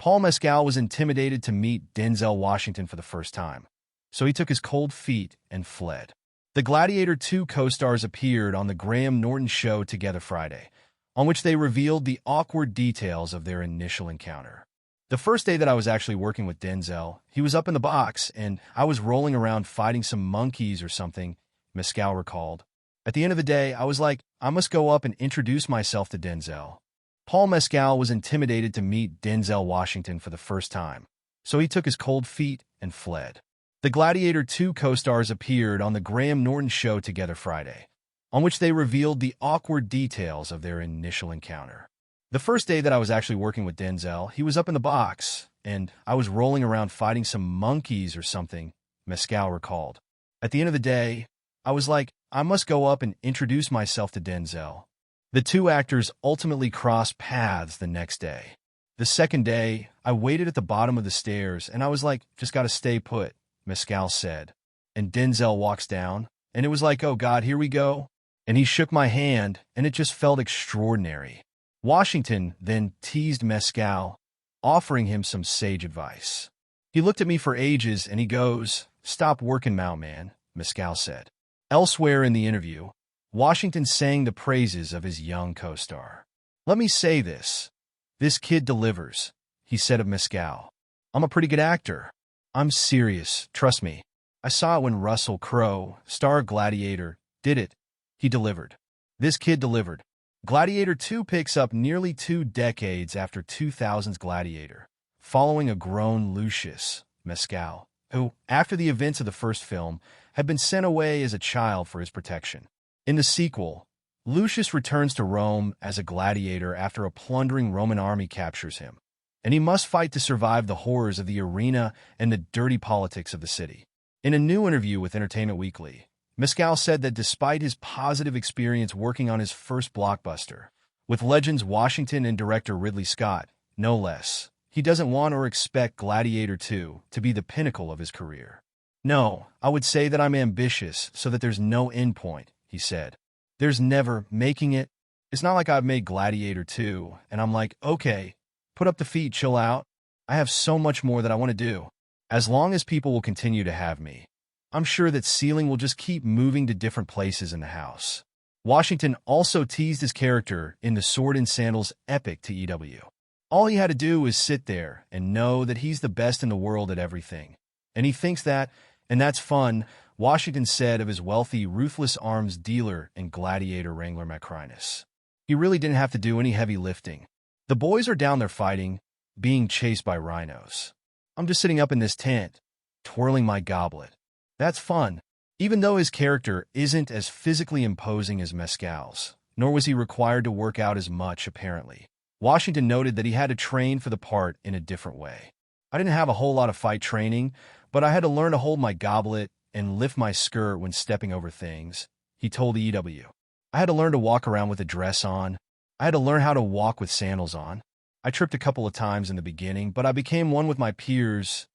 Paul Mescal was intimidated to meet Denzel Washington for the first time, so he took his cold feet and fled. The Gladiator II co-stars appeared on the Graham Norton show together Friday, on which they revealed the awkward details of their initial encounter. The first day that I was actually working with Denzel, he was up in the box, and I was rolling around fighting some monkeys or something, Mescal recalled. At the end of the day, I was like, I must go up and introduce myself to Denzel. Paul Mescal was intimidated to meet Denzel Washington for the first time, so he took his cold feet and fled. The Gladiator II co-stars appeared on the Graham Norton show together Friday, on which they revealed the awkward details of their initial encounter. The first day that I was actually working with Denzel, he was up in the box, and I was rolling around fighting some monkeys or something, Mescal recalled. At the end of the day, I was like, I must go up and introduce myself to Denzel. The two actors ultimately crossed paths the next day. The second day, I waited at the bottom of the stairs, and I was like, just gotta stay put, Mescal said. And Denzel walks down, and it was like, oh God, here we go. And he shook my hand, and it just felt extraordinary. Washington then teased Mescal, offering him some sage advice. He looked at me for ages, and he goes, stop working, man, Mescal said. Elsewhere in the interview, Washington sang the praises of his young co-star. Let me say this. This kid delivers, he said of Mescal. I'm a pretty good actor. I'm serious, trust me. I saw it when Russell Crowe, star of Gladiator, did it. He delivered. This kid delivered. Gladiator II picks up nearly 2 decades after 2000's Gladiator, following a grown Lucius, Mescal, who, after the events of the first film, had been sent away as a child for his protection. In the sequel, Lucius returns to Rome as a gladiator after a plundering Roman army captures him, and he must fight to survive the horrors of the arena and the dirty politics of the city. In a new interview with Entertainment Weekly, Mescal said that despite his positive experience working on his first blockbuster, with legends Washington and director Ridley Scott, no less, he doesn't want or expect Gladiator II to be the pinnacle of his career. No, I would say that I'm ambitious so that there's no end point, he said. There's never making it. It's not like I've made Gladiator II, and I'm like, okay, put up the feet, chill out. I have so much more that I want to do. As long as people will continue to have me, I'm sure that ceiling will just keep moving to different places in the house. Washington also teased his character in the Sword and Sandals epic to EW. All he had to do was sit there and know that he's the best in the world at everything. And he thinks that, and that's fun, Washington said of his wealthy, ruthless arms dealer and gladiator wrangler Macrinus. He really didn't have to do any heavy lifting. The boys are down there fighting, being chased by rhinos. I'm just sitting up in this tent, twirling my goblet. That's fun. Even though his character isn't as physically imposing as Mescal's, nor was he required to work out as much, apparently. Washington noted that he had to train for the part in a different way. I didn't have a whole lot of fight training, but I had to learn to hold my goblet and lift my skirt when stepping over things, he told the EW. I had to learn to walk around with a dress on. I had to learn how to walk with sandals on. I tripped a couple of times in the beginning, but I became one with my peers,